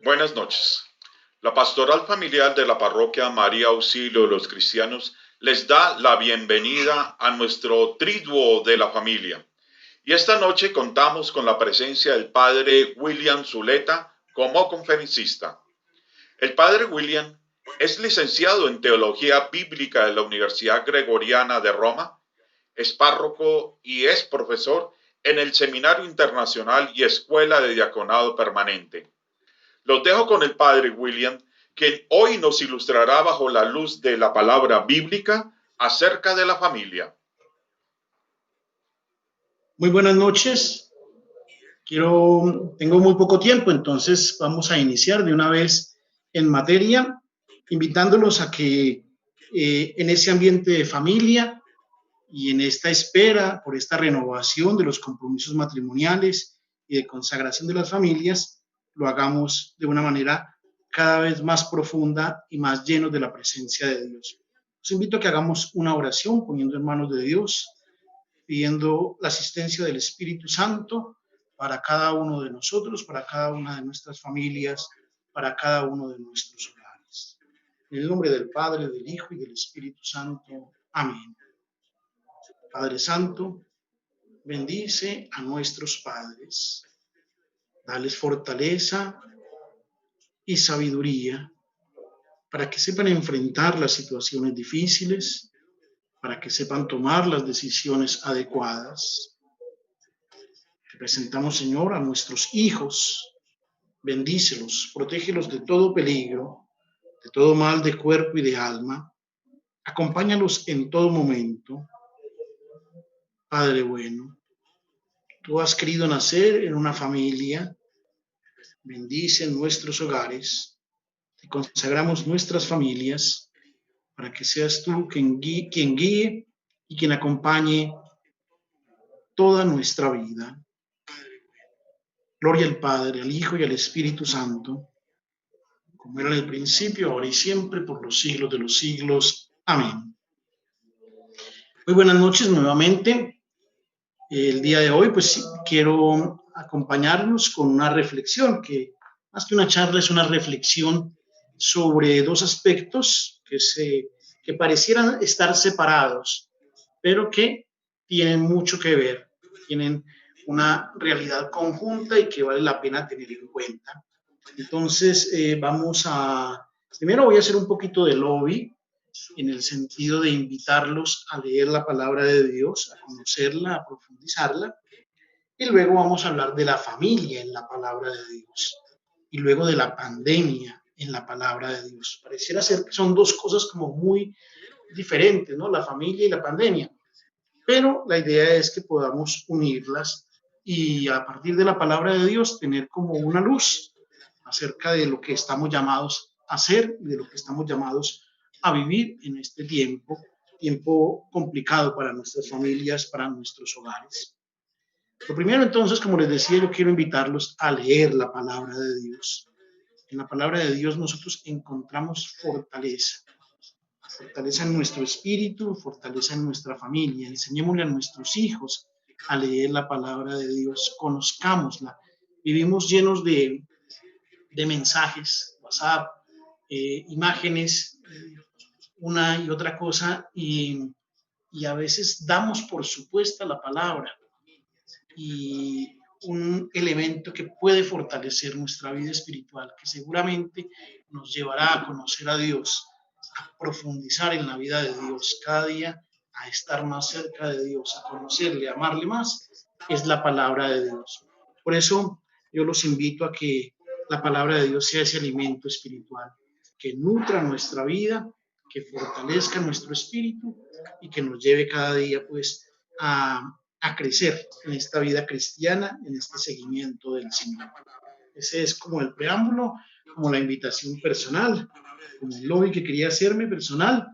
Buenas noches. La pastoral familiar de la parroquia María Auxilio de los Cristianos les da la bienvenida a nuestro triduo de la familia. Y esta noche contamos con la presencia del padre William Zuleta como conferencista. El padre William es licenciado en Teología Bíblica de la Universidad Gregoriana de Roma, es párroco y es profesor en el Seminario Internacional y Escuela de Diaconado Permanente. Los dejo con el padre William, quien hoy nos ilustrará bajo la luz de la palabra bíblica acerca de la familia. Muy buenas noches. Tengo muy poco tiempo, entonces vamos a iniciar de una vez en materia, invitándolos a que en ese ambiente de familia y en esta espera por esta renovación de los compromisos matrimoniales y de consagración de las familias, lo hagamos de una manera cada vez más profunda y más llenos de la presencia de Dios. Os invito a que hagamos una oración poniendo en manos de Dios, pidiendo la asistencia del Espíritu Santo para cada uno de nosotros, para cada una de nuestras familias, para cada uno de nuestros hogares. En el nombre del Padre, del Hijo y del Espíritu Santo. Amén. Padre Santo, bendice a nuestros padres, dales fortaleza y sabiduría para que sepan enfrentar las situaciones difíciles, para que sepan tomar las decisiones adecuadas. Te presentamos, Señor, a nuestros hijos, bendícelos, protégelos de todo peligro, de todo mal de cuerpo y de alma, acompáñalos en todo momento. Padre bueno, tú has querido nacer en una familia, bendice nuestros hogares, te consagramos nuestras familias para que seas tú quien guíe y quien acompañe toda nuestra vida. Gloria al Padre, al Hijo y al Espíritu Santo, como era en el principio, ahora y siempre, por los siglos de los siglos. Amén. Muy buenas noches nuevamente. El día de hoy, pues quiero acompañarnos con una reflexión, que más que una charla es una reflexión sobre dos aspectos que parecieran estar separados, pero que tienen mucho que ver, tienen una realidad conjunta y que vale la pena tener en cuenta. Entonces, primero voy a hacer un poquito de lobby en el sentido de invitarlos a leer la palabra de Dios, a conocerla, a profundizarla, y luego vamos a hablar de la familia en la palabra de Dios, y luego de la pandemia en la palabra de Dios. Pareciera ser que son dos cosas como muy diferentes, ¿no? La familia y la pandemia, pero la idea es que podamos unirlas y a partir de la palabra de Dios tener como una luz acerca de lo que estamos llamados a hacer y de lo que estamos llamados a vivir en este tiempo complicado para nuestras familias, para nuestros hogares. Lo primero entonces, como les decía, yo quiero invitarlos a leer la palabra de Dios. En la palabra de Dios nosotros encontramos fortaleza en nuestro espíritu, fortaleza en nuestra familia. Enseñémosle a nuestros hijos a leer la palabra de Dios, conozcámosla. Vivimos llenos de mensajes, WhatsApp, imágenes, una y otra cosa, y a veces damos por supuesta la palabra y un elemento que puede fortalecer nuestra vida espiritual, que seguramente nos llevará a conocer a Dios, a profundizar en la vida de Dios cada día, a estar más cerca de Dios, a conocerle, a amarle más, es la palabra de Dios. Por eso yo los invito a que la palabra de Dios sea ese alimento espiritual, que nutra nuestra vida, que fortalezca nuestro espíritu y que nos lleve cada día pues a crecer en esta vida cristiana, en este seguimiento del Señor. Ese es como el preámbulo, como la invitación personal, como el lobby que quería hacerme personal,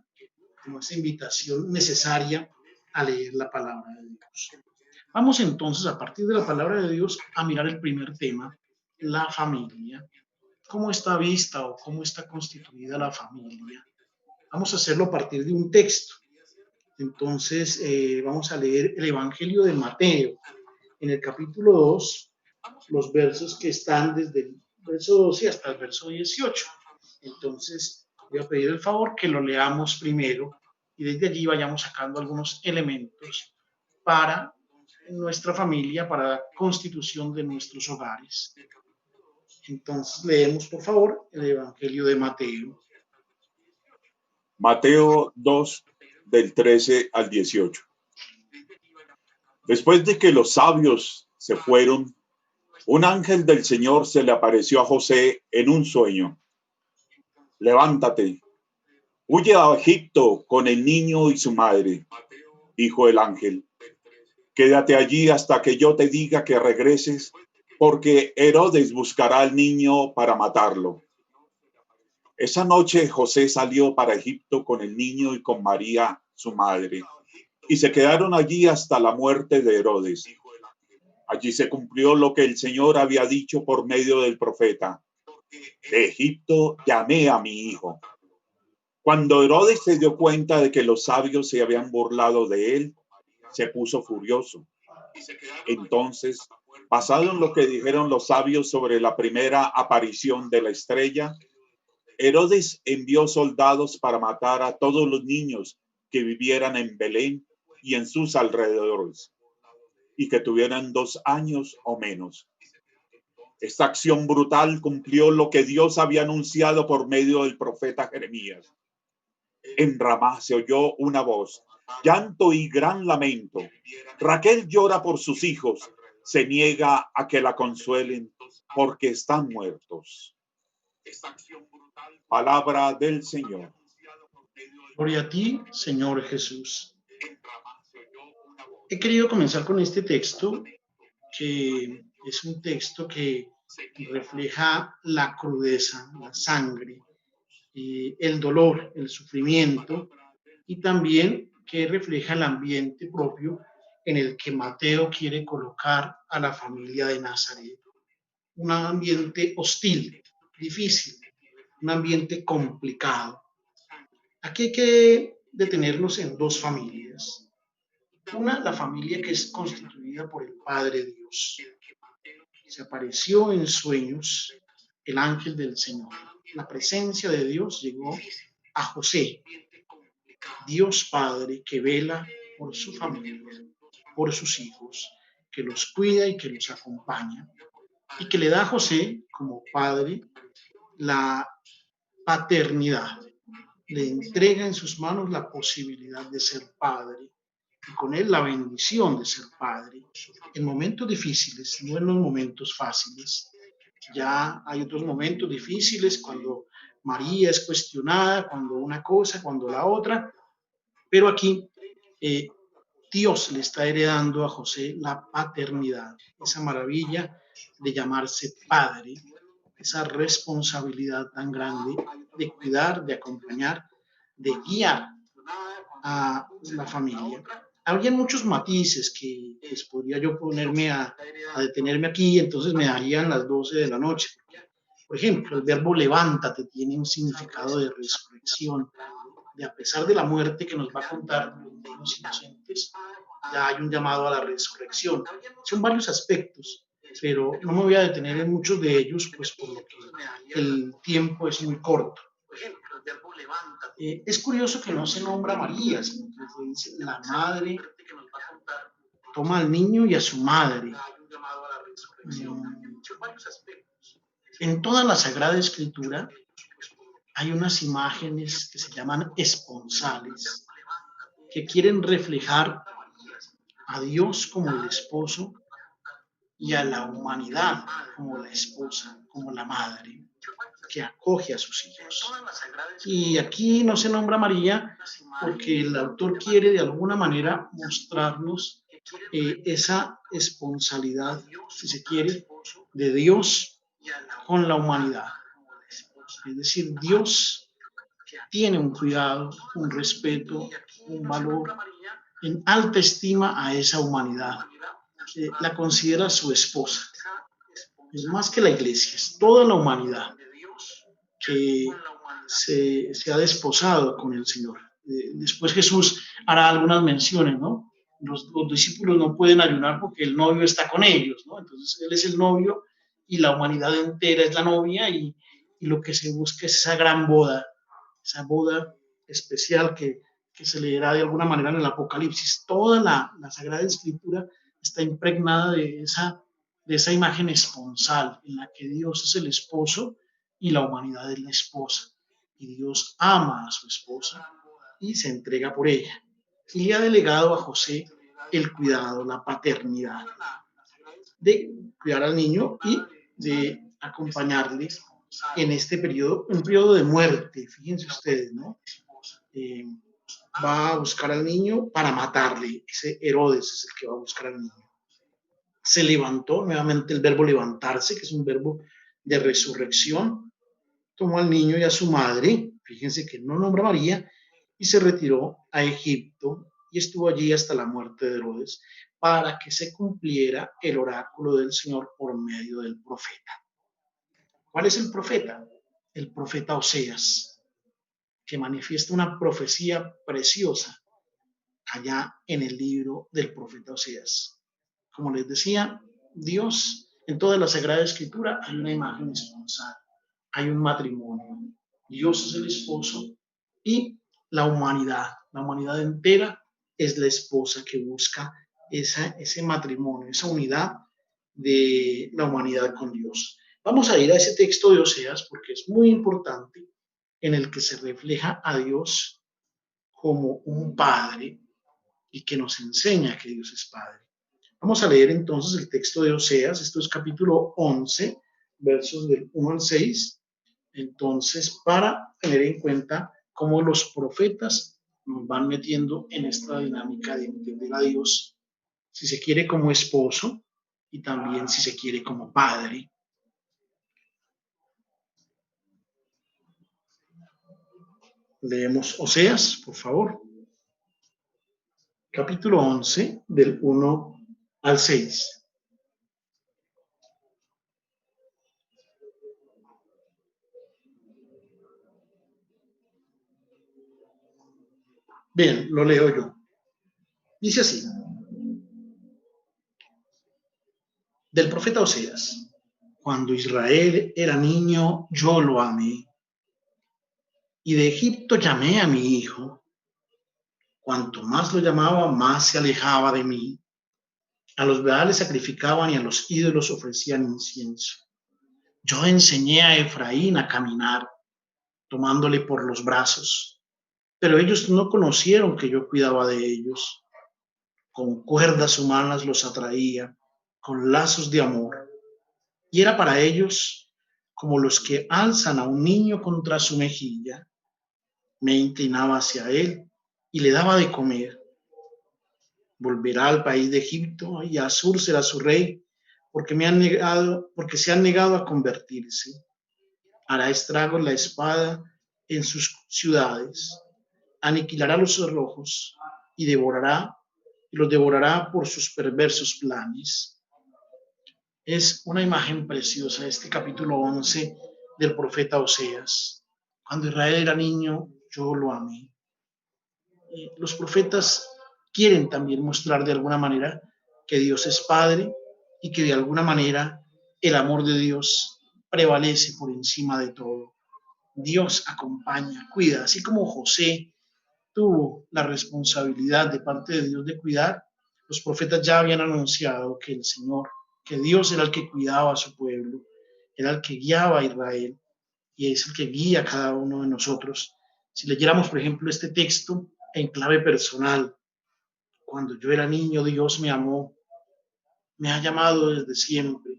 como esa invitación necesaria a leer la palabra de Dios. Vamos entonces, a partir de la palabra de Dios, a mirar el primer tema, la familia. ¿Cómo está vista o cómo está constituida la familia? Vamos a hacerlo a partir de un texto. Entonces, vamos a leer el Evangelio de Mateo, en el capítulo 2, los versos que están desde el verso, sí, hasta el verso 18. Entonces, voy a pedir el favor que lo leamos primero y desde allí vayamos sacando algunos elementos para nuestra familia, para la constitución de nuestros hogares. Entonces, leemos, por favor, el Evangelio de Mateo. Mateo 2, del 13 al 18. Después de que los sabios se fueron, un ángel del Señor se le apareció a José en un sueño. Levántate, huye a Egipto con el niño y su madre, dijo el ángel. Quédate allí hasta que yo te diga que regreses, porque Herodes buscará al niño para matarlo. Esa noche José salió para Egipto con el niño y con María, su madre, y se quedaron allí hasta la muerte de Herodes. Allí se cumplió lo que el Señor había dicho por medio del profeta. De Egipto llamé a mi hijo. Cuando Herodes se dio cuenta de que los sabios se habían burlado de él, se puso furioso. Entonces, basado en lo que dijeron los sabios sobre la primera aparición de la estrella, Herodes envió soldados para matar a todos los niños que vivieran en Belén y en sus alrededores, y que tuvieran 2 años o menos. Esta acción brutal cumplió lo que Dios había anunciado por medio del profeta Jeremías. En Ramá se oyó una voz, llanto y gran lamento. Raquel llora por sus hijos, se niega a que la consuelen porque están muertos. Palabra del Señor. Gloria a ti, Señor Jesús. He querido comenzar con este texto, que es un texto que refleja la crudeza, la sangre, el dolor, el sufrimiento, y también que refleja el ambiente propio en el que Mateo quiere colocar a la familia de Nazaret. Un ambiente hostil, difícil, un ambiente complicado. Aquí hay que detenernos en 2 familias. Una, la familia que es constituida por el Padre Dios. Se apareció en sueños el ángel del Señor. La presencia de Dios llegó a José, Dios Padre que vela por su familia, por sus hijos, que los cuida y que los acompaña, y que le da a José como padre la paternidad. Le entrega en sus manos la posibilidad de ser padre y con él la bendición de ser padre en momentos difíciles, no en los momentos fáciles. Ya hay otros momentos difíciles cuando María es cuestionada, cuando una cosa, cuando la otra, pero aquí Dios le está heredando a José la paternidad, esa maravilla de llamarse padre, esa responsabilidad tan grande de cuidar, de acompañar, de guiar a la familia. Habría muchos matices que pues, podría yo ponerme a detenerme aquí, entonces me darían las 12 de la noche. Por ejemplo, el verbo levántate tiene un significado de resurrección, de a pesar de la muerte que nos va a contar los inocentes, ya hay un llamado a la resurrección. Son varios aspectos, pero no me voy a detener en muchos de ellos, pues por lo que el tiempo es muy corto. Es curioso que no se nombra a María, sino que se dice la madre, toma al niño y a su madre. En toda la Sagrada Escritura hay unas imágenes que se llaman esponsales, que quieren reflejar a Dios como el esposo y a la humanidad como la esposa, como la madre, que acoge a sus hijos. Y aquí no se nombra a María porque el autor quiere de alguna manera mostrarnos esa esponsalidad, si se quiere, de Dios con la humanidad. Es decir, Dios tiene un cuidado, un respeto, un valor, en alta estima a esa humanidad. La considera su esposa. Es más que la iglesia, es toda la humanidad que se ha desposado con el Señor. Después Jesús hará algunas menciones, ¿no? Los discípulos no pueden ayunar porque el novio está con ellos, ¿no? Entonces Él es el novio y la humanidad entera es la novia y lo que se busca es esa boda especial que se leerá de alguna manera en el Apocalipsis. Toda la Sagrada Escritura está impregnada de esa imagen esponsal en la que Dios es el esposo y la humanidad es la esposa. Y Dios ama a su esposa y se entrega por ella. Y le ha delegado a José el cuidado, la paternidad de cuidar al niño y de acompañarle en este periodo, un periodo de muerte, fíjense ustedes, ¿no? Eh, Va a buscar al niño para matarle, ese Herodes es el que va a buscar al niño. Se levantó, nuevamente el verbo levantarse, que es un verbo de resurrección, tomó al niño y a su madre, fíjense que no nombra a María, y se retiró a Egipto y estuvo allí hasta la muerte de Herodes para que se cumpliera el oráculo del Señor por medio del profeta. ¿Cuál es el profeta? El profeta Oseas, que manifiesta una profecía preciosa allá en el libro del profeta Oseas. Como les decía, Dios, en toda la Sagrada Escritura hay una imagen esponsal, hay un matrimonio. Dios es el esposo y la humanidad entera es la esposa que busca ese matrimonio, esa unidad de la humanidad con Dios. Vamos a ir a ese texto de Oseas porque es muy importante, en el que se refleja a Dios como un padre y que nos enseña que Dios es padre. Vamos a leer entonces el texto de Oseas, esto es capítulo 11, versos del 1 al 6, entonces para tener en cuenta cómo los profetas nos van metiendo en esta dinámica de entender a Dios, si se quiere como esposo y también si se quiere como padre. Leemos Oseas, por favor. Capítulo 11, del 1 al 6. Bien, lo leo yo. Dice así, del profeta Oseas: cuando Israel era niño, yo lo amé, y de Egipto llamé a mi hijo. Cuanto más lo llamaba, más se alejaba de mí. A los Baales sacrificaban y a los ídolos ofrecían incienso. Yo enseñé a Efraín a caminar, tomándole por los brazos, pero ellos no conocieron que yo cuidaba de ellos. Con cuerdas humanas los atraía, con lazos de amor, y era para ellos como los que alzan a un niño contra su mejilla. Me inclinaba hacia él y le daba de comer. Volverá al país de Egipto y Asur será su rey, porque se han negado a convertirse. Hará estragos la espada en sus ciudades, aniquilará los cerrojos y los devorará por sus perversos planes. Es una imagen preciosa este capítulo 11 del profeta Oseas. Cuando Israel era niño, yo lo amé. Los profetas quieren también mostrar de alguna manera que Dios es Padre y que de alguna manera el amor de Dios prevalece por encima de todo. Dios acompaña, cuida, así como José tuvo la responsabilidad de parte de Dios de cuidar. Los profetas ya habían anunciado que el Señor, que Dios era el que cuidaba a su pueblo, era el que guiaba a Israel y es el que guía a cada uno de nosotros. Si leyéramos, por ejemplo, este texto en clave personal: cuando yo era niño, Dios me amó, me ha llamado desde siempre.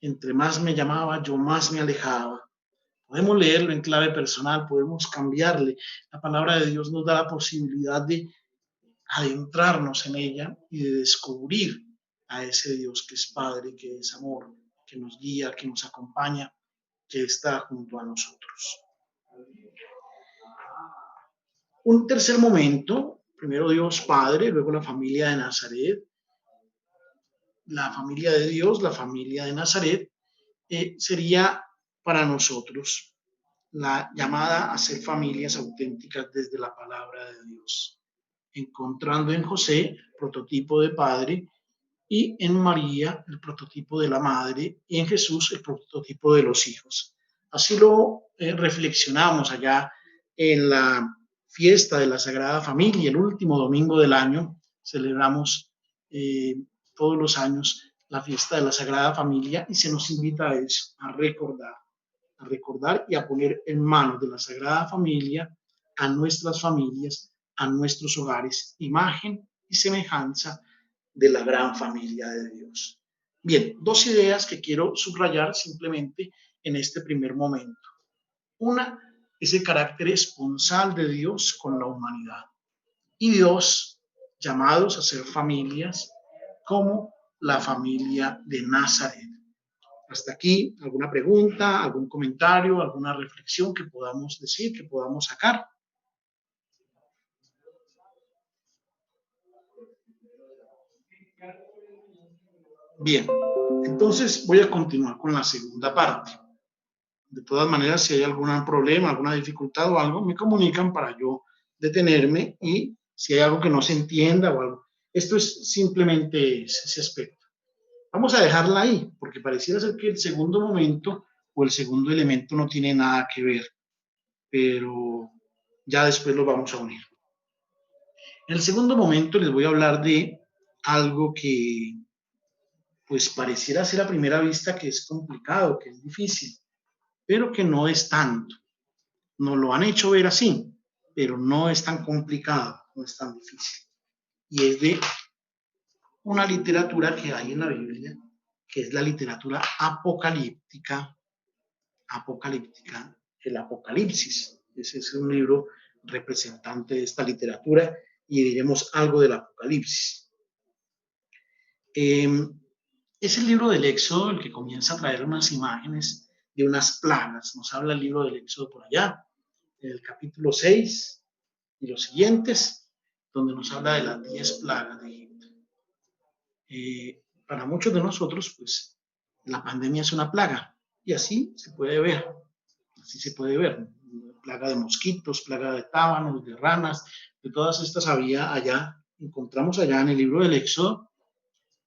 Entre más me llamaba, yo más me alejaba. Podemos leerlo en clave personal, podemos cambiarle. La palabra de Dios nos da la posibilidad de adentrarnos en ella y de descubrir a ese Dios que es Padre, que es amor, que nos guía, que nos acompaña, que está junto a nosotros. Un tercer momento, primero Dios Padre, luego la familia de Nazaret, la familia de Dios, la familia de Nazaret, sería para nosotros la llamada a ser familias auténticas desde la palabra de Dios, encontrando en José, prototipo de padre, y en María el prototipo de la madre y en Jesús el prototipo de los hijos. Así lo reflexionamos allá en la fiesta de la Sagrada Familia, el último domingo del año. Celebramos todos los años la fiesta de la Sagrada Familia y se nos invita a eso, a recordar y a poner en manos de la Sagrada Familia a nuestras familias, a nuestros hogares, imagen y semejanza de la gran familia de Dios. Bien, dos ideas que quiero subrayar simplemente en este primer momento. Una es el carácter esponsal de Dios con la humanidad. Y dos, llamados a ser familias como la familia de Nazaret. Hasta aquí, ¿alguna pregunta, algún comentario, alguna reflexión que podamos decir, que podamos sacar? Bien, entonces voy a continuar con la segunda parte. De todas maneras, si hay algún problema, alguna dificultad o algo, me comunican para yo detenerme y si hay algo que no se entienda o algo. Esto es simplemente ese aspecto. Vamos a dejarla ahí, porque pareciera ser que el segundo momento o el segundo elemento no tiene nada que ver, pero ya después lo vamos a unir. En el segundo momento les voy a hablar de algo que pues pareciera ser a primera vista que es complicado, que es difícil, pero que no es tanto. Nos lo han hecho ver así, pero no es tan complicado, no es tan difícil. Y es de una literatura que hay en la Biblia, que es la literatura apocalíptica, el Apocalipsis. Ese es un libro representante de esta literatura y diremos algo del Apocalipsis. Es el libro del Éxodo el que comienza a traer unas imágenes de unas plagas. Nos habla el libro del Éxodo por allá, en el capítulo 6 y los siguientes, donde nos habla de las 10 plagas de Egipto. Para muchos de nosotros, pues, la pandemia es una plaga, y así se puede ver, plaga de mosquitos, plaga de tábanos, de ranas, de todas estas había allá, encontramos allá en el libro del Éxodo.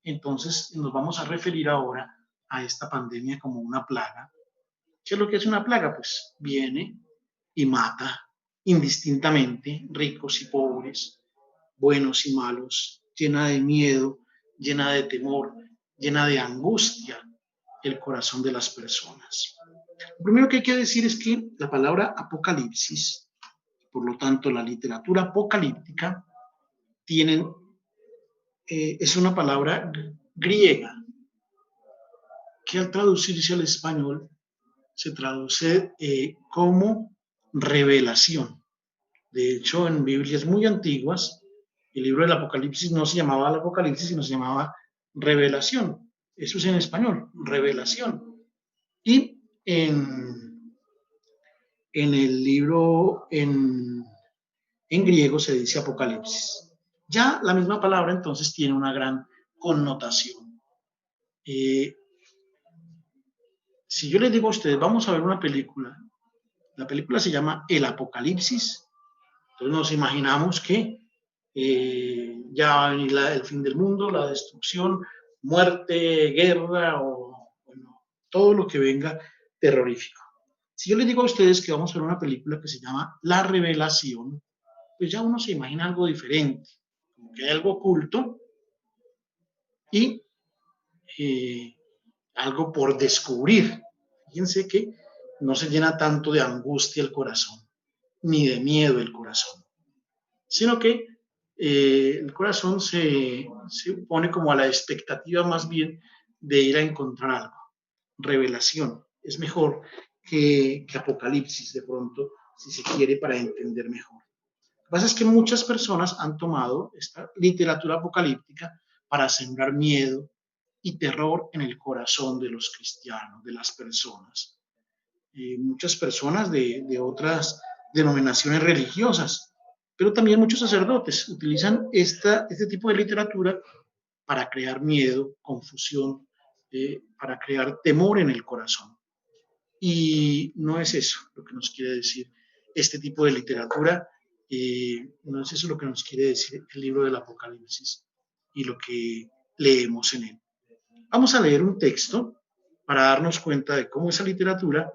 Entonces nos vamos a referir ahora a esta pandemia como una plaga. ¿Qué es lo que es una plaga? Pues viene y mata indistintamente, ricos y pobres, buenos y malos, llena de miedo, llena de temor, llena de angustia el corazón de las personas. Lo primero que hay que decir es que la palabra apocalipsis, por lo tanto la literatura apocalíptica, es una palabra griega que al traducirse al español se traduce como revelación. De hecho, en Biblias muy antiguas, el libro del Apocalipsis no se llamaba el Apocalipsis, sino se llamaba Revelación. Eso es en español, revelación. Y en el libro en griego se dice Apocalipsis. Ya la misma palabra entonces tiene una gran connotación. Si yo les digo a ustedes, vamos a ver una película, la película se llama El Apocalipsis, entonces nos imaginamos que ya va a venir el fin del mundo, la destrucción, muerte, guerra o bueno, todo lo que venga terrorífico. Si yo les digo a ustedes que vamos a ver una película que se llama La Revelación, pues ya uno se imagina algo diferente, como que hay algo oculto y algo por descubrir. Fíjense que no se llena tanto de angustia el corazón, ni de miedo el corazón, sino que el corazón se pone como a la expectativa más bien de ir a encontrar algo. Revelación es mejor que Apocalipsis de pronto, si se quiere, para entender mejor. Lo que pasa es que muchas personas han tomado esta literatura apocalíptica para sembrar miedo y terror en el corazón de los cristianos, de las personas. Muchas personas de otras denominaciones religiosas, pero también muchos sacerdotes utilizan este tipo de literatura para crear miedo, confusión, para crear temor en el corazón. Y no es eso lo que nos quiere decir este tipo de literatura, no es eso lo que nos quiere decir el libro del Apocalipsis y lo que leemos en él. Vamos a leer un texto para darnos cuenta de cómo esa literatura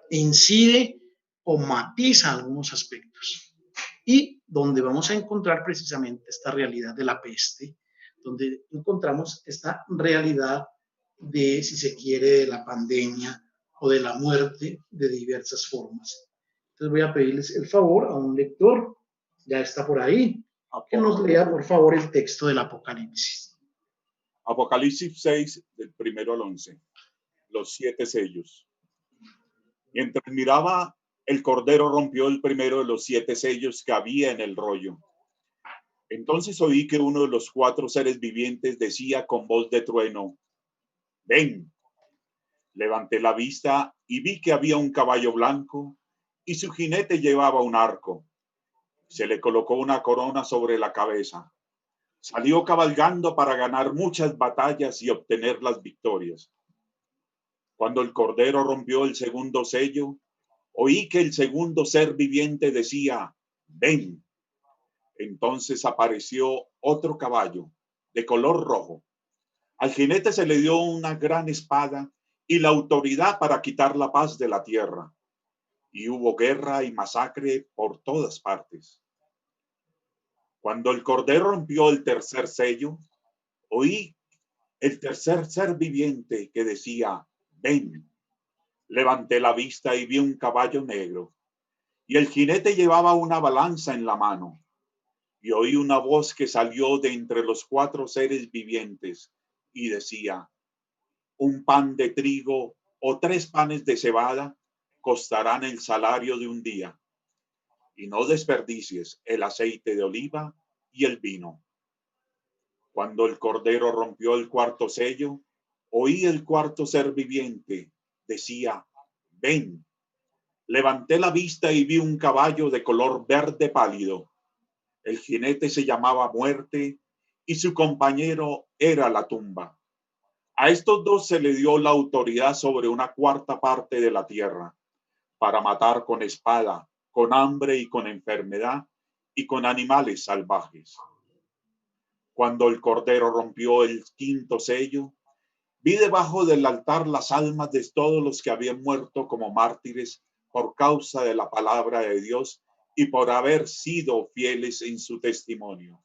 incide o matiza algunos aspectos y donde vamos a encontrar precisamente esta realidad de la peste, donde encontramos esta realidad de, si se quiere, de la pandemia o de la muerte de diversas formas. Entonces voy a pedirles el favor a un lector, ya está por ahí, que nos lea por favor el texto del Apocalipsis. Apocalipsis 6, del 1 al 11. Los 7 sellos. Mientras miraba, el Cordero rompió el primero de los 7 sellos que había en el rollo. Entonces oí que uno de los 4 seres vivientes decía con voz de trueno: ven. Levanté la vista y vi que había un caballo blanco y su jinete llevaba un arco. Se le colocó una corona sobre la cabeza. Salió cabalgando para ganar muchas batallas y obtener las victorias. Cuando el Cordero rompió el segundo sello, oí que el segundo ser viviente decía: ven. Entonces apareció otro caballo de color rojo. Al jinete se le dio una gran espada y la autoridad para quitar la paz de la tierra. Y hubo guerra y masacre por todas partes. Cuando el Cordero rompió el tercer sello, oí el tercer ser viviente que decía: ven. Levanté la vista y vi un caballo negro, y el jinete llevaba una balanza en la mano. Y oí una voz que salió de entre los 4 seres vivientes y decía: un pan de trigo o 3 panes de cebada costarán el salario de un día. Y no desperdicies el aceite de oliva y el vino. Cuando el Cordero rompió el cuarto sello, oí el cuarto ser viviente decía: ven. Levanté la vista y vi un caballo de color verde pálido. El jinete se llamaba Muerte y su compañero era la tumba. A estos 2 se le dio la autoridad sobre una cuarta parte de la tierra, para matar con espada, con hambre y con enfermedad y con animales salvajes. Cuando el Cordero rompió el quinto sello, vi debajo del altar las almas de todos los que habían muerto como mártires por causa de la palabra de Dios y por haber sido fieles en su testimonio.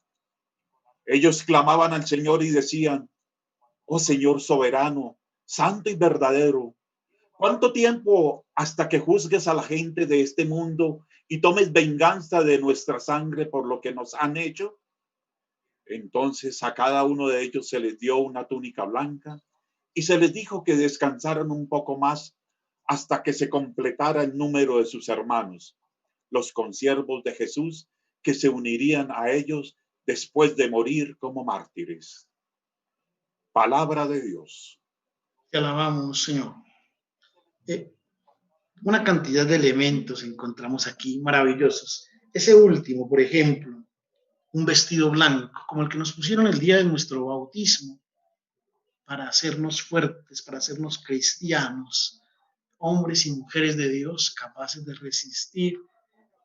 Ellos clamaban al Señor y decían: oh Señor soberano, santo y verdadero, ¿cuánto tiempo hasta que juzgues a la gente de este mundo y tomes venganza de nuestra sangre por lo que nos han hecho? Entonces a cada uno de ellos se les dio una túnica blanca y se les dijo que descansaran un poco más hasta que se completara el número de sus hermanos, los consiervos de Jesús, que se unirían a ellos después de morir como mártires. Palabra de Dios. Te alabamos, Señor. Una cantidad de elementos encontramos aquí maravillosos. Ese último, por ejemplo, un vestido blanco, como el que nos pusieron el día de nuestro bautismo, para hacernos fuertes, para hacernos cristianos, hombres y mujeres de Dios capaces de resistir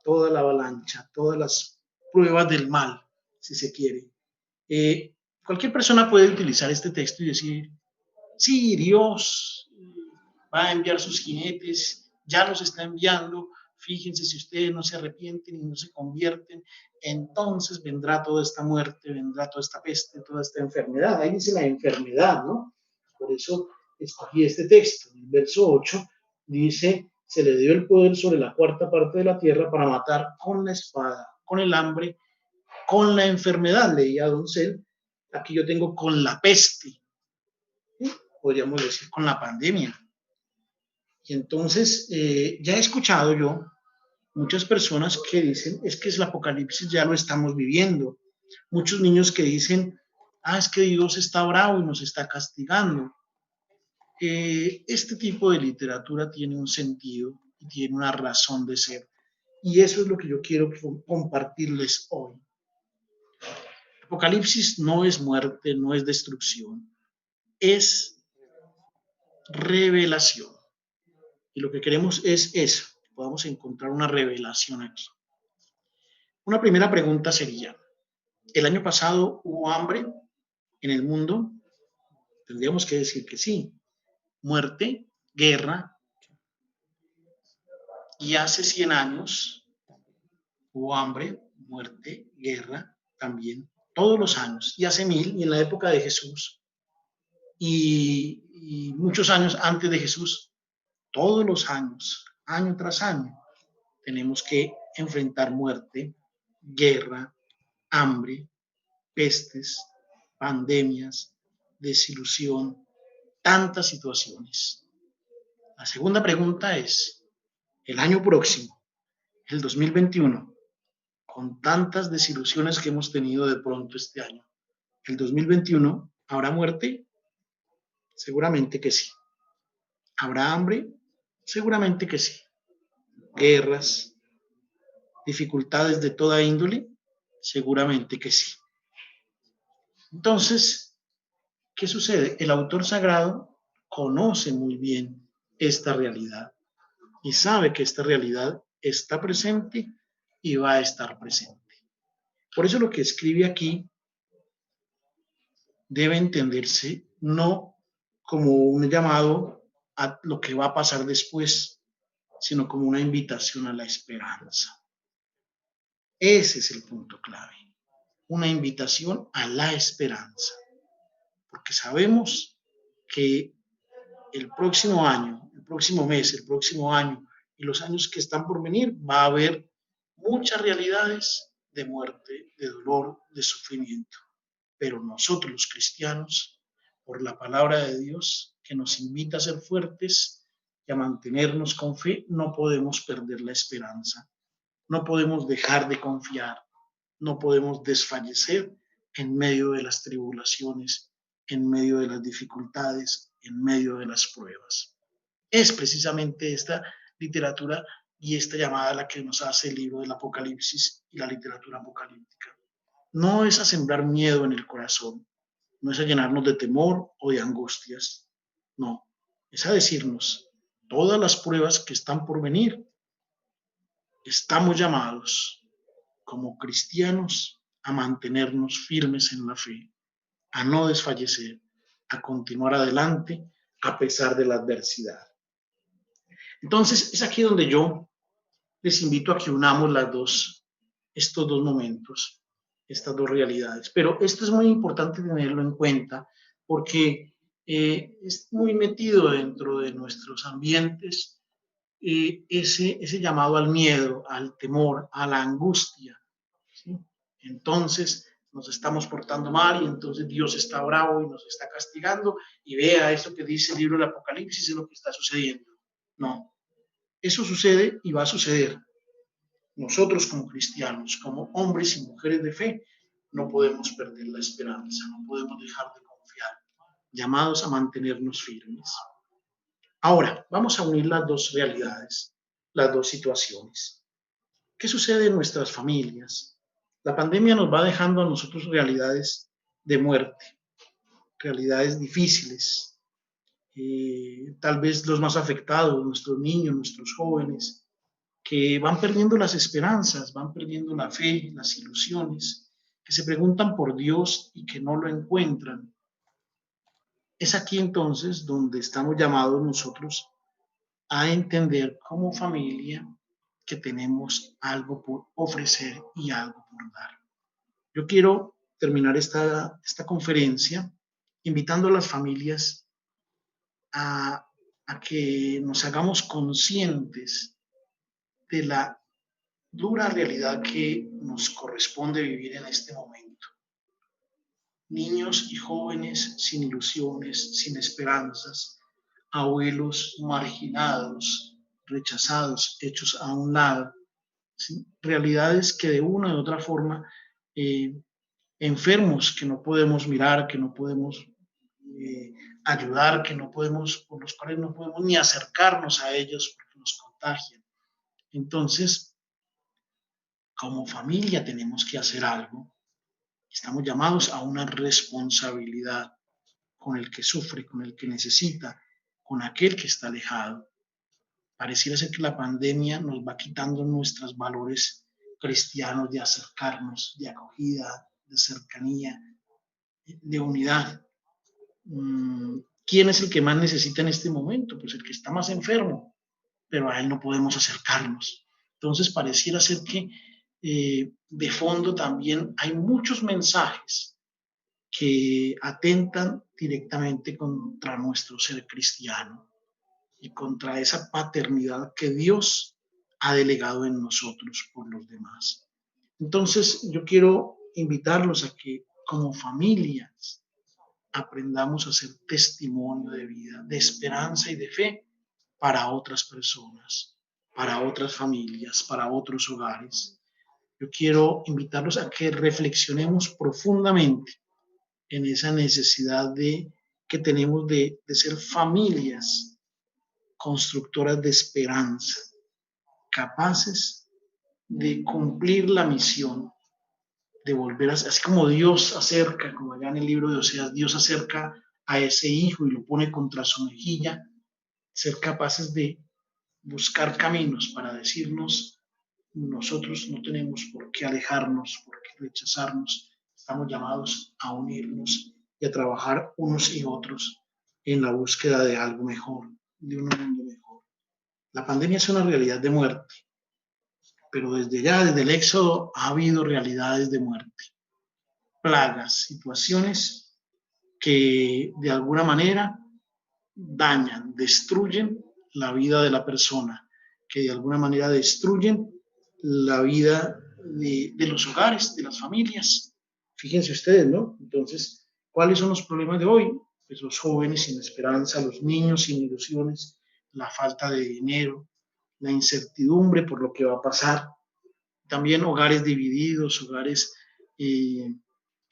toda la avalancha, todas las pruebas del mal, si se quiere. Cualquier persona puede utilizar este texto y decir: sí, Dios va a enviar sus jinetes, ya los está enviando, fíjense, si ustedes no se arrepienten y no se convierten, entonces vendrá toda esta muerte, vendrá toda esta peste, toda esta enfermedad. Ahí dice la enfermedad, ¿no? Por eso escogí este texto. En el verso 8 dice: se le dio el poder sobre la cuarta parte de la tierra para matar con la espada, con el hambre, con la enfermedad. Leía Doncel, aquí yo tengo con la peste, ¿sí? Podríamos decir con la pandemia. Y entonces ya he escuchado yo muchas personas que dicen: es que el apocalipsis ya lo estamos viviendo. Muchos niños que dicen: es que Dios está bravo y nos está castigando. Este tipo de literatura tiene un sentido y tiene una razón de ser. Y eso es lo que yo quiero compartirles hoy. Apocalipsis no es muerte, no es destrucción, es revelación. Y lo que queremos es eso, que podamos encontrar una revelación aquí. Una primera pregunta sería: ¿el año pasado hubo hambre? en el mundo? Tendríamos que decir que sí. Muerte, guerra, y hace 100 años hubo hambre, muerte, guerra también, todos los años, y hace 1000, y en la época de Jesús, y muchos años antes de Jesús, todos los años, año tras año, tenemos que enfrentar muerte, guerra, hambre, pestes, pandemias, desilusión, tantas situaciones. La segunda pregunta es, el año próximo, el 2021, con tantas desilusiones que hemos tenido de pronto este año, el 2021, ¿habrá muerte? Seguramente que sí. ¿Habrá hambre? Seguramente que sí. ¿Guerras? ¿Dificultades de toda índole? Seguramente que sí. Entonces, ¿qué sucede? El autor sagrado conoce muy bien esta realidad y sabe que esta realidad está presente y va a estar presente. Por eso lo que escribe aquí debe entenderse no como un llamado a lo que va a pasar después, sino como una invitación a la esperanza. Ese es el punto clave, una invitación a la esperanza, porque sabemos que el próximo año, el próximo mes, el próximo año y los años que están por venir va a haber muchas realidades de muerte, de dolor, de sufrimiento. Pero nosotros los cristianos, por la palabra de Dios que nos invita a ser fuertes y a mantenernos con fe, no podemos perder la esperanza, no podemos dejar de confiar, no podemos desfallecer en medio de las tribulaciones, en medio de las dificultades, en medio de las pruebas. Es precisamente esta literatura y esta llamada la que nos hace el libro del Apocalipsis y la literatura apocalíptica. No es a sembrar miedo en el corazón, no es a llenarnos de temor o de angustias, no, es a decirnos todas las pruebas que están por venir. Estamos llamados como cristianos a mantenernos firmes en la fe, a no desfallecer, a continuar adelante a pesar de la adversidad. Entonces, es aquí donde yo les invito a que unamos estos dos momentos, estas dos realidades. Pero esto es muy importante tenerlo en cuenta porque es muy metido dentro de nuestros ambientes ese llamado al miedo, al temor, a la angustia, ¿sí? Entonces nos estamos portando mal y entonces Dios está bravo y nos está castigando y vea eso que dice el libro del Apocalipsis es lo que está sucediendo. No, eso sucede y va a suceder. Nosotros como cristianos, como hombres y mujeres de fe, no podemos perder la esperanza, no podemos dejar de confiar, llamados a mantenernos firmes. Ahora, vamos a unir las dos realidades, las dos situaciones. ¿Qué sucede en nuestras familias? La pandemia nos va dejando a nosotros realidades de muerte, realidades difíciles. Tal vez los más afectados, nuestros niños, nuestros jóvenes, que van perdiendo las esperanzas, van perdiendo la fe, las ilusiones, que se preguntan por Dios y que no lo encuentran. Es aquí entonces donde estamos llamados nosotros a entender como familia que tenemos algo por ofrecer y algo por dar. Yo quiero terminar esta conferencia invitando a las familias a que nos hagamos conscientes de la dura realidad que nos corresponde vivir en este momento. Niños y jóvenes sin ilusiones, sin esperanzas, abuelos marginados, rechazados, hechos a un lado, ¿sí? Realidades que de una u otra forma, enfermos que no podemos mirar, que no podemos ayudar, que no podemos, por los cuales no podemos ni acercarnos a ellos porque nos contagian. Entonces, como familia tenemos que hacer algo. Estamos llamados a una responsabilidad con el que sufre, con el que necesita, con aquel que está alejado. Pareciera ser que la pandemia nos va quitando nuestros valores cristianos de acercarnos, de acogida, de cercanía, de unidad. ¿Quién es el que más necesita en este momento? Pues el que está más enfermo, pero a él no podemos acercarnos. Entonces pareciera ser que de fondo también hay muchos mensajes que atentan directamente contra nuestro ser cristiano y contra esa paternidad que Dios ha delegado en nosotros por los demás. Entonces yo quiero invitarlos a que como familias aprendamos a ser testimonio de vida, de esperanza y de fe para otras personas, para otras familias, para otros hogares. Yo quiero invitarlos a que reflexionemos profundamente en esa necesidad que tenemos de ser familias constructoras de esperanza, capaces de cumplir la misión, de volver a, así como Dios acerca, como allá en el libro de Oseas, Dios acerca a ese hijo y lo pone contra su mejilla, ser capaces de buscar caminos para decirnos, nosotros no tenemos por qué alejarnos, por qué rechazarnos, estamos llamados a unirnos y a trabajar unos y otros en la búsqueda de algo mejor, de un mundo mejor. La pandemia es una realidad de muerte, pero desde ya, desde el éxodo, ha habido realidades de muerte, plagas, situaciones que de alguna manera dañan, destruyen la vida de la persona, que de alguna manera destruyen la vida de los hogares, de las familias. Fíjense ustedes, ¿no? Entonces, ¿cuáles son los problemas de hoy? Pues los jóvenes sin esperanza, los niños sin ilusiones, la falta de dinero, la incertidumbre por lo que va a pasar, también hogares divididos, hogares eh,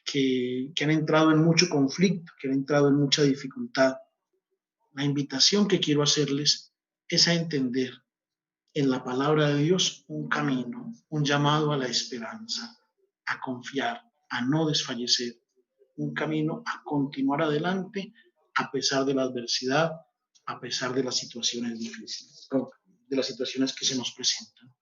que han entrado en mucho conflicto, que han entrado en mucha dificultad. La invitación que quiero hacerles es a entender en la palabra de Dios un camino, un llamado a la esperanza, a confiar, a no desfallecer, un camino a continuar adelante a pesar de la adversidad, a pesar de las situaciones difíciles, de las situaciones que se nos presentan.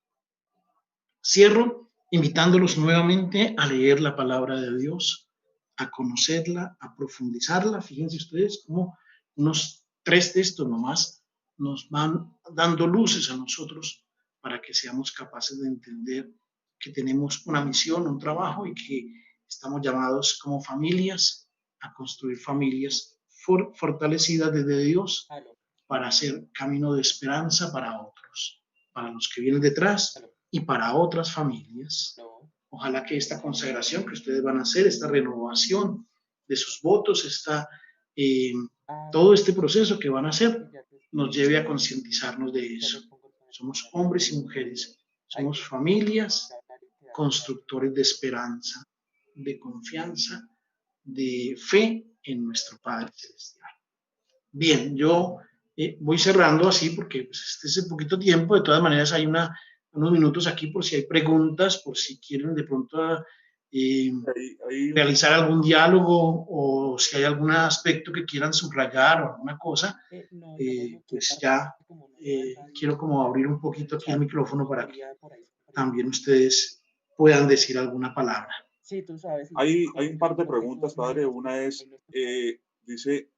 Cierro invitándolos nuevamente a leer la palabra de Dios, a conocerla, a profundizarla. Fíjense ustedes cómo unos 3 textos nomás nos van dando luces a nosotros para que seamos capaces de entender que tenemos una misión, un trabajo y que estamos llamados como familias a construir familias fortalecidas desde Dios para hacer camino de esperanza para otros, para los que vienen detrás y para otras familias. Ojalá que esta consagración que ustedes van a hacer, esta renovación de sus votos, todo este proceso que van a hacer, nos lleve a concientizarnos de eso. Somos hombres y mujeres, somos familias, constructores de esperanza, de confianza, de fe en nuestro Padre Celestial. Bien, yo voy cerrando así porque pues, este es el poquito tiempo. De todas maneras, hay unos minutos aquí por si hay preguntas, por si quieren de pronto realizar algún diálogo o si hay algún aspecto que quieran subrayar o alguna cosa, pues ya quiero como abrir un poquito aquí el micrófono para que también ustedes puedan decir alguna palabra. Hay un par de preguntas, padre. Una es, dice,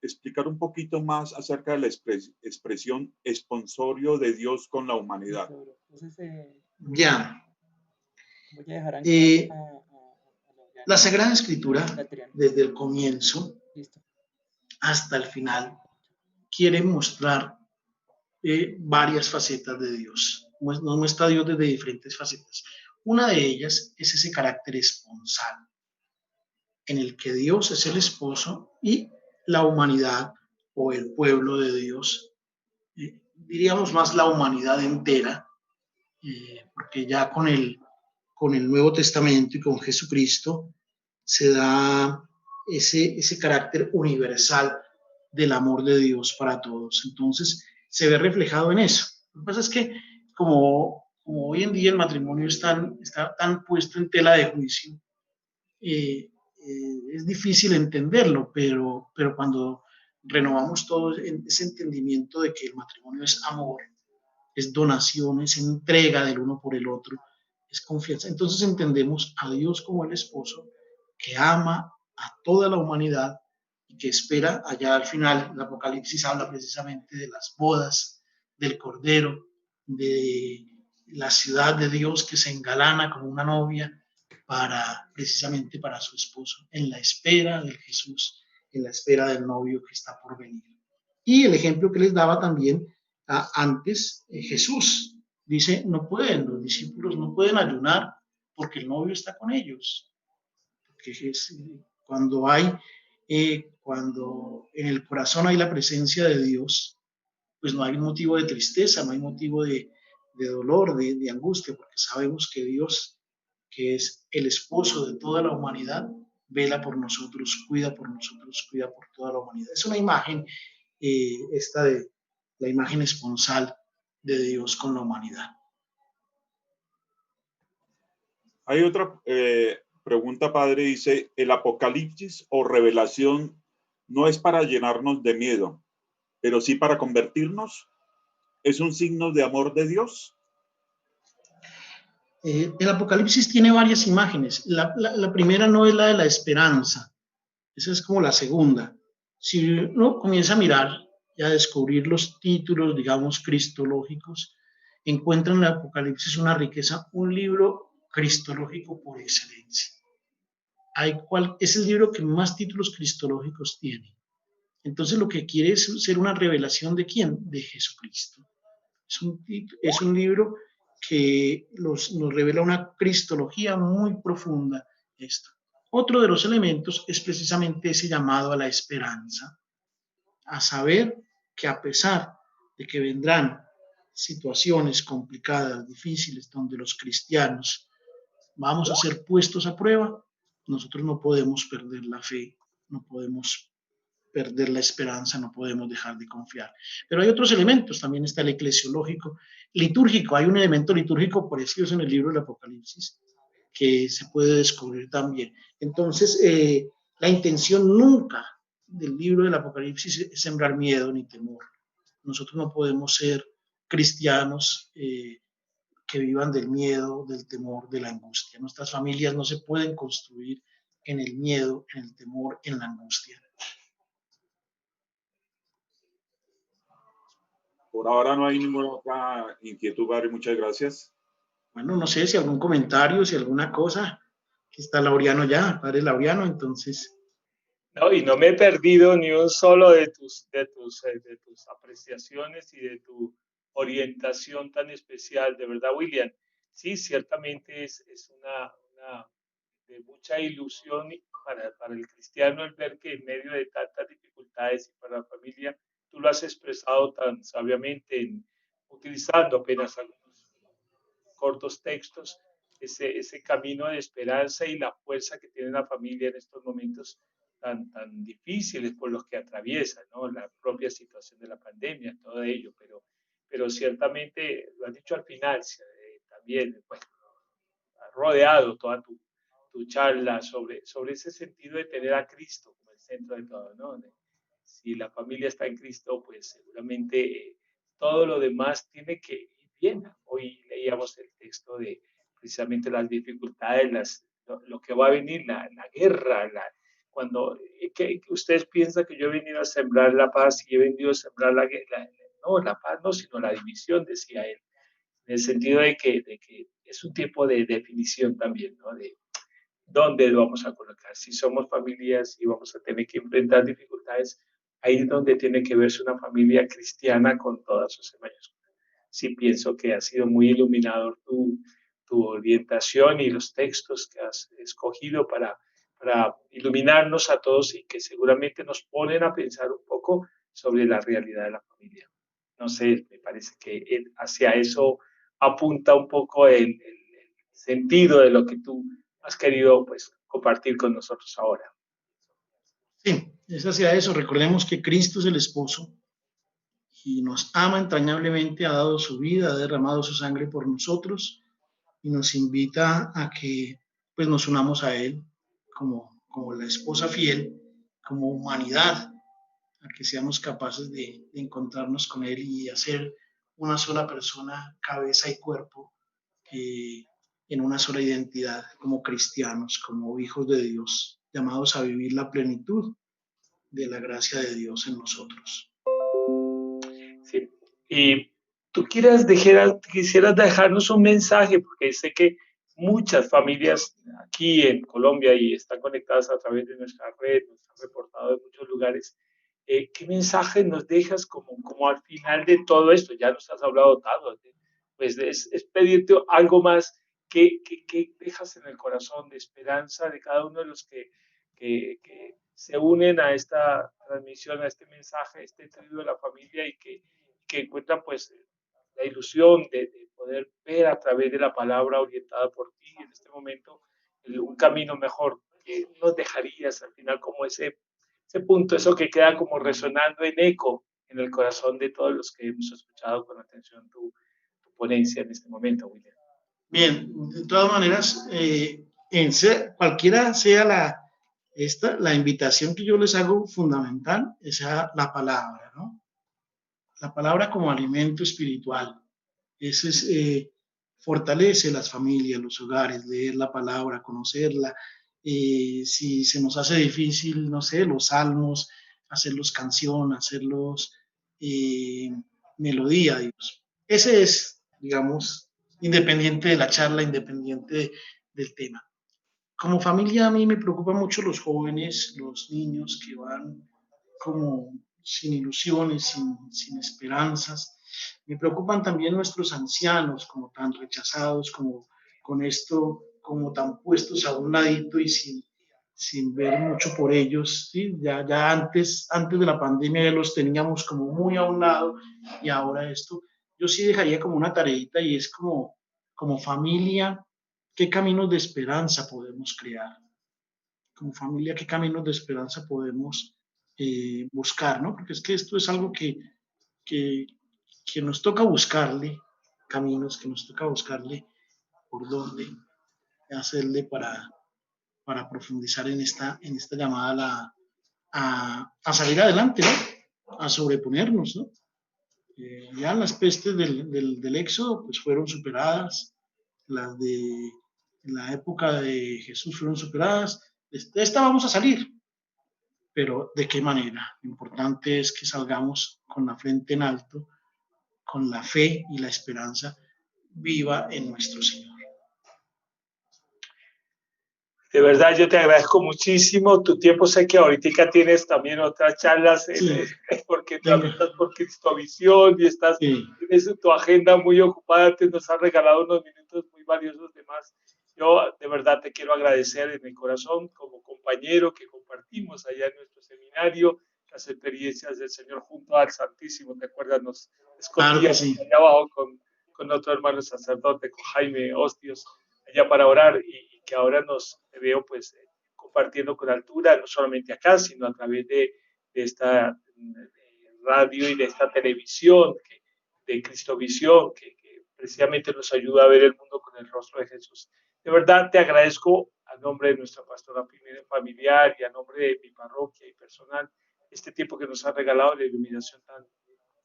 explicar un poquito más acerca de la expresión esponsorio de Dios con la humanidad. Ya. La Sagrada Escritura, desde el comienzo hasta el final, quiere mostrar varias facetas de Dios. Nos muestra a Dios desde diferentes facetas. Una de ellas es ese carácter esponsal, en el que Dios es el esposo y la humanidad o el pueblo de Dios, diríamos más la humanidad entera, porque ya con el Nuevo Testamento y con Jesucristo se da ese carácter universal del amor de Dios para todos. Entonces se ve reflejado en eso. Lo que pasa es que como hoy en día el matrimonio está tan puesto en tela de juicio, es difícil entenderlo, pero cuando renovamos todo ese entendimiento de que el matrimonio es amor, es donación, es entrega del uno por el otro, es confianza. Entonces entendemos a Dios como el esposo que ama a toda la humanidad y que espera allá al final. El Apocalipsis habla precisamente de las bodas del Cordero, de la ciudad de Dios que se engalana como una novia precisamente para su esposo, en la espera de Jesús, en la espera del novio que está por venir. Y el ejemplo que les daba también antes, Jesús dice, no pueden, los discípulos no pueden ayunar porque el novio está con ellos. Porque cuando cuando en el corazón hay la presencia de Dios, pues no hay motivo de tristeza, no hay motivo de dolor, de angustia, porque sabemos que Dios, que es el esposo de toda la humanidad, vela por nosotros, cuida por toda la humanidad. Es una imagen, esta de la imagen esponsal de Dios con la humanidad. Hay otra pregunta, padre, dice, ¿el Apocalipsis o revelación no es para llenarnos de miedo, pero sí para convertirnos? ¿Es un signo de amor de Dios? El Apocalipsis tiene varias imágenes. La primera no es la de la esperanza, esa es como la segunda. Si uno comienza a mirar y a descubrir los títulos, digamos, cristológicos, encuentra en el Apocalipsis una riqueza, un libro cristológico por excelencia. Es el libro que más títulos cristológicos tiene. Entonces lo que quiere es ser una revelación ¿de quién? De Jesucristo. Es un libro que nos revela una cristología muy profunda. Esto. Otro de los elementos es precisamente ese llamado a la esperanza, a saber que a pesar de que vendrán situaciones complicadas, difíciles, donde los cristianos vamos a ser puestos a prueba, nosotros no podemos perder la fe, no podemos perder la esperanza, no podemos dejar de confiar. Pero hay otros elementos, también está el eclesiológico, litúrgico, hay un elemento litúrgico precioso en el libro del Apocalipsis que se puede descubrir también. Entonces, la intención nunca del libro del Apocalipsis es sembrar miedo ni temor. Nosotros no podemos ser cristianos que vivan del miedo, del temor, de la angustia. Nuestras familias no se pueden construir en el miedo, en el temor, en la angustia. Por ahora no hay ninguna otra inquietud, padre. Muchas gracias. Bueno, no sé si algún comentario, si alguna cosa. Aquí está Laureano ya, padre Laureano, entonces. No, y no me he perdido ni un solo de tus apreciaciones y de tu orientación tan especial, de verdad, William. Sí, ciertamente es una de mucha ilusión para el cristiano el ver que en medio de tantas dificultades y para la familia, tú lo has expresado tan sabiamente utilizando apenas algunos cortos textos, ese camino de esperanza y la fuerza que tiene la familia en estos momentos tan difíciles por los que atraviesa, ¿no? La propia situación de la pandemia, todo ello, pero ciertamente, lo has dicho al final, también, bueno, has rodeado toda tu charla sobre ese sentido de tener a Cristo como el centro de todo, ¿no? Si la familia está en Cristo, pues seguramente todo lo demás tiene que ir bien. Hoy leíamos el texto de precisamente las dificultades, lo que va a venir, la guerra, cuando que ustedes piensan que yo he venido a sembrar la paz y he venido a sembrar no, la paz no, sino la división, decía él, en el sentido de que es un tiempo de definición también, ¿no? De dónde lo vamos a colocar. Si somos familias y vamos a tener que enfrentar dificultades, ahí es donde tiene que verse una familia cristiana con todas sus mayúsculas. Sí pienso que ha sido muy iluminador tu orientación y los textos que has escogido para iluminarnos a todos y que seguramente nos ponen a pensar un poco sobre la realidad de la familia. No sé, me parece que hacia eso apunta un poco el sentido de lo que tú has querido pues compartir con nosotros ahora. Sí, es hacia eso. Recordemos que Cristo es el esposo y nos ama entrañablemente, ha dado su vida, ha derramado su sangre por nosotros y nos invita a que pues nos unamos a Él como la esposa fiel, como humanidad, a que seamos capaces de encontrarnos con Él y hacer una sola persona, cabeza y cuerpo, en una sola identidad, como cristianos, como hijos de Dios. llamados a vivir la plenitud de la gracia de Dios en nosotros. Sí. Y tú quisieras dejarnos un mensaje, porque sé que muchas familias aquí en Colombia y están conectadas a través de nuestra red, nos han reportado de muchos lugares. ¿Qué mensaje nos dejas como al final de todo esto? Ya nos has hablado tanto, pues es pedirte algo más que dejas en el corazón de esperanza de cada uno de los que se unen a esta transmisión, a este mensaje, a este tribu de la familia y que encuentran pues la ilusión de poder ver a través de la palabra orientada por ti en este momento un camino mejor. Que nos dejarías al final como ese punto, eso que queda como resonando en eco en el corazón de todos los que hemos escuchado con atención tu ponencia en este momento, William? Bien, de todas maneras, cualquiera sea la invitación que yo les hago fundamental, es la palabra, ¿no? La palabra como alimento espiritual. Eso es, fortalece las familias, los hogares, leer la palabra, conocerla. Si se nos hace difícil, no sé, los salmos, hacerlos canción, hacerlos eh, melodía, Dios. Ese es, digamos, independiente de la charla, independiente del tema. Como familia a mí me preocupan mucho los jóvenes, los niños que van como sin ilusiones, sin esperanzas. Me preocupan también nuestros ancianos, como tan rechazados, como con esto, como tan puestos a un ladito y sin ver mucho por ellos. ¿Sí? Ya antes de la pandemia ya los teníamos como muy a un lado y ahora esto. Yo sí dejaría como una tareita y es como familia, ¿qué caminos de esperanza podemos crear? Como familia, ¿qué caminos de esperanza podemos buscar? ¿No? Porque es que esto es algo que, que nos toca buscarle caminos, que nos toca buscarle por dónde hacerle para profundizar en esta llamada a salir adelante, ¿no? A sobreponernos, ¿no? Ya las pestes del éxodo pues fueron superadas, las de la época de Jesús fueron superadas, de esta vamos a salir, pero ¿de qué manera? Lo importante es que salgamos con la frente en alto, con la fe y la esperanza viva en nuestro Señor. De verdad, yo te agradezco muchísimo tu tiempo. Sé que ahorita tienes también otras charlas Sí, porque también estás por Cristovisión y tienes tu agenda muy ocupada. Te nos has regalado unos minutos muy valiosos de más. Yo de verdad te quiero agradecer en el corazón como compañero que compartimos allá en nuestro seminario las experiencias del Señor junto al Santísimo. ¿Te acuerdas? Nos escondíamos allá abajo con otro hermano sacerdote, con Jaime Hostios, allá para orar y que ahora nos veo pues compartiendo con altura, no solamente acá, sino a través de esta radio y de esta televisión de Cristovisión, que precisamente nos ayuda a ver el mundo con el rostro de Jesús. De verdad te agradezco a nombre de nuestra pastora familiar y a nombre de mi parroquia y personal este tiempo que nos has regalado, la iluminación tan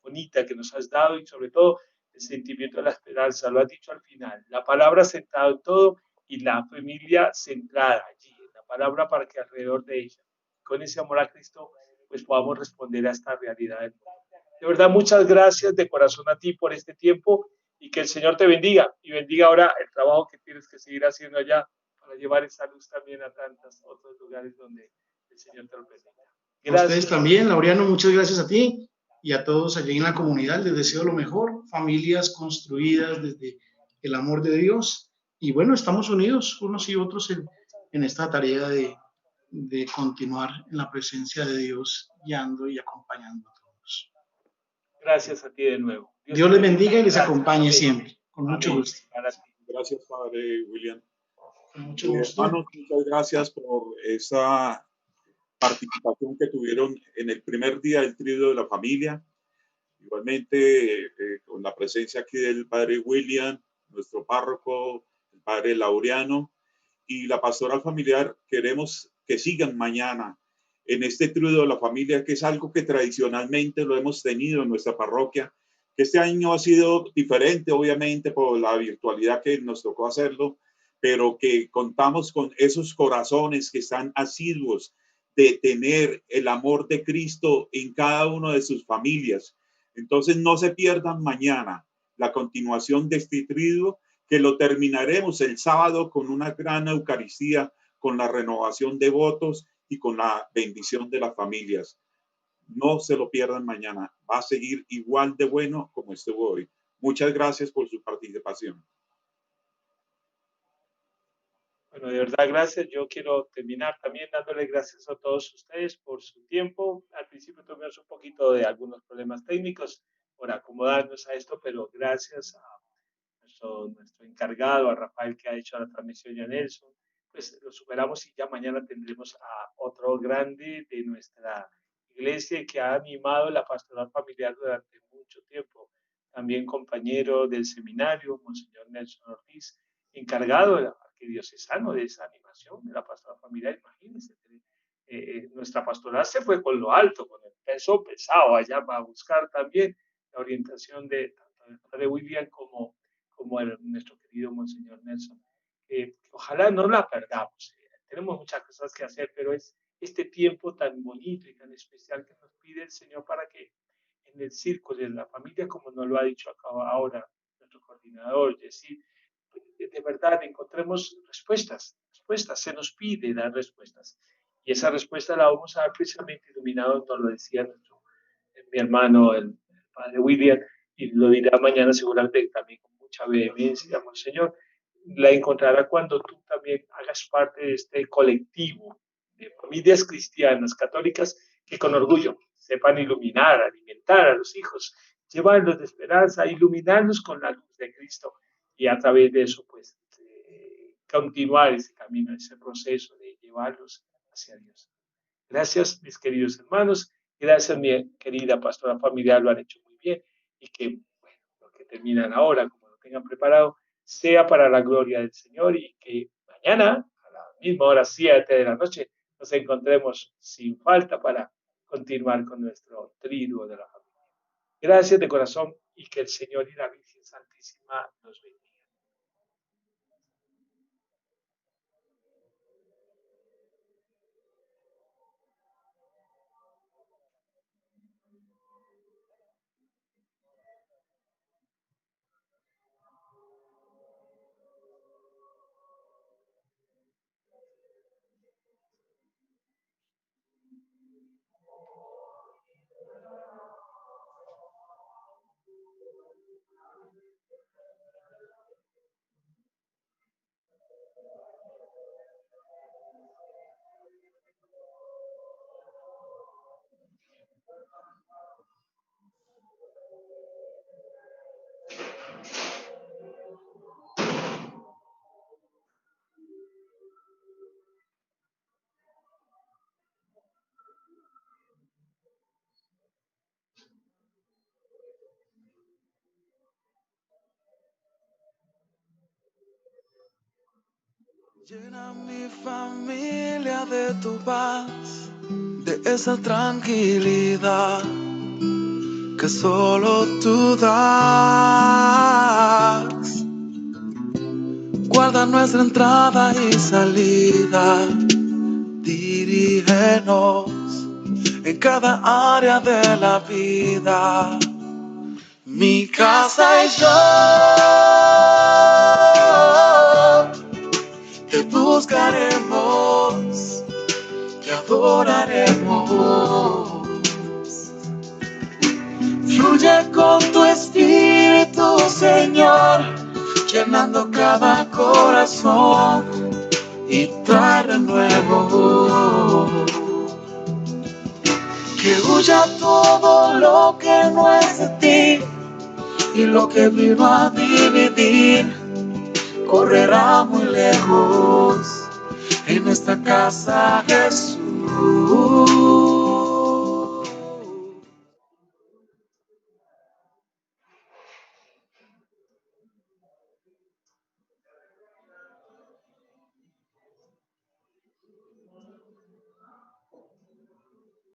bonita que nos has dado y sobre todo el sentimiento de la esperanza. Lo has dicho al final, la palabra sentada en todo y la familia centrada allí, en la palabra para que alrededor de ella, con ese amor a Cristo, pues podamos responder a esta realidad del mundo. De verdad, muchas gracias de corazón a ti por este tiempo y que el Señor te bendiga y bendiga ahora el trabajo que tienes que seguir haciendo allá para llevar esa luz también a tantos otros lugares donde el Señor te lo permita. Gracias. A ustedes también, Laureano, muchas gracias a ti y a todos allí en la comunidad. Les deseo lo mejor, familias construidas desde el amor de Dios. Y bueno, estamos unidos unos y otros en esta tarea de continuar en la presencia de Dios, guiando y acompañando a todos. Gracias a ti de nuevo. Dios les bendiga y les acompañe siempre. Con mucho gusto. Gracias, Padre William. Con mucho gusto. Hermanos, muchas gracias por esa participación que tuvieron en el primer día del Tríodo de la Familia. Igualmente, con la presencia aquí del Padre William, nuestro párroco, el Padre Laureano y la pastoral familiar, queremos que sigan mañana en este Tríodo de la Familia, que es algo que tradicionalmente lo hemos tenido en nuestra parroquia, que este año ha sido diferente, obviamente, por la virtualidad que nos tocó hacerlo, pero que contamos con esos corazones que están asiduos de tener el amor de Cristo en cada una de sus familias. Entonces no se pierdan mañana la continuación de este triduo, que lo terminaremos el sábado con una gran Eucaristía, con la renovación de votos y con la bendición de las familias. No se lo pierdan mañana. Va a seguir igual de bueno como estuvo hoy. Muchas gracias por su participación. Bueno, de verdad, gracias. Yo quiero terminar también dándole gracias a todos ustedes por su tiempo. Al principio tuvimos un poquito de algunos problemas técnicos por acomodarnos a esto, pero gracias a nuestro encargado, a Rafael, que ha hecho la transmisión, y a Nelson, pues lo superamos y ya mañana tendremos a otro grande de nuestra iglesia que ha animado la pastoral familiar durante mucho tiempo. También compañero del seminario, Monseñor Nelson Ortiz, encargado de la arquidiocesano de esa animación de la pastoral familiar. Imagínense, nuestra pastoral se fue con lo alto, con el peso pesado allá para buscar también la orientación de tanto del padre William como nuestro querido Monseñor Nelson. Ojalá no la perdamos. Tenemos muchas cosas que hacer, pero es este tiempo tan bonito y tan especial que nos pide el Señor para que en el círculo de la familia, como nos lo ha dicho acá ahora nuestro coordinador, es decir, de verdad encontremos respuestas, se nos pide dar respuestas. Y esa respuesta la vamos a dar precisamente iluminado, nos lo decía mi hermano, el padre William, y lo dirá mañana seguramente también con mucha vehemencia, Monseñor, la encontrará cuando tú también hagas parte de este colectivo de familias cristianas, católicas, que con orgullo sepan iluminar, alimentar a los hijos, llevarlos de esperanza, iluminarlos con la luz de Cristo y a través de eso, pues, continuar ese camino, ese proceso de llevarlos hacia Dios. Gracias, mis queridos hermanos. Gracias, mi querida pastora familiar, lo han hecho muy bien. Y que, bueno, lo que terminan ahora, como lo tengan preparado, sea para la gloria del Señor y que mañana, a la misma hora, 7 de la noche, nos encontremos sin falta para continuar con nuestro triduo de la familia. Gracias de corazón y que el Señor y la Virgen Santísima nos bendiga. Llena mi familia de tu paz, de esa tranquilidad que solo tú das. Guarda nuestra entrada y salida, dirígenos en cada área de la vida. Mi casa y yo te buscaremos, te adoraremos. Fluye con tu espíritu, Señor, llenando cada corazón y trae renuevo. Que huya todo lo que no es de ti y lo que vino a dividir. Correrá muy lejos en nuestra casa, Jesús.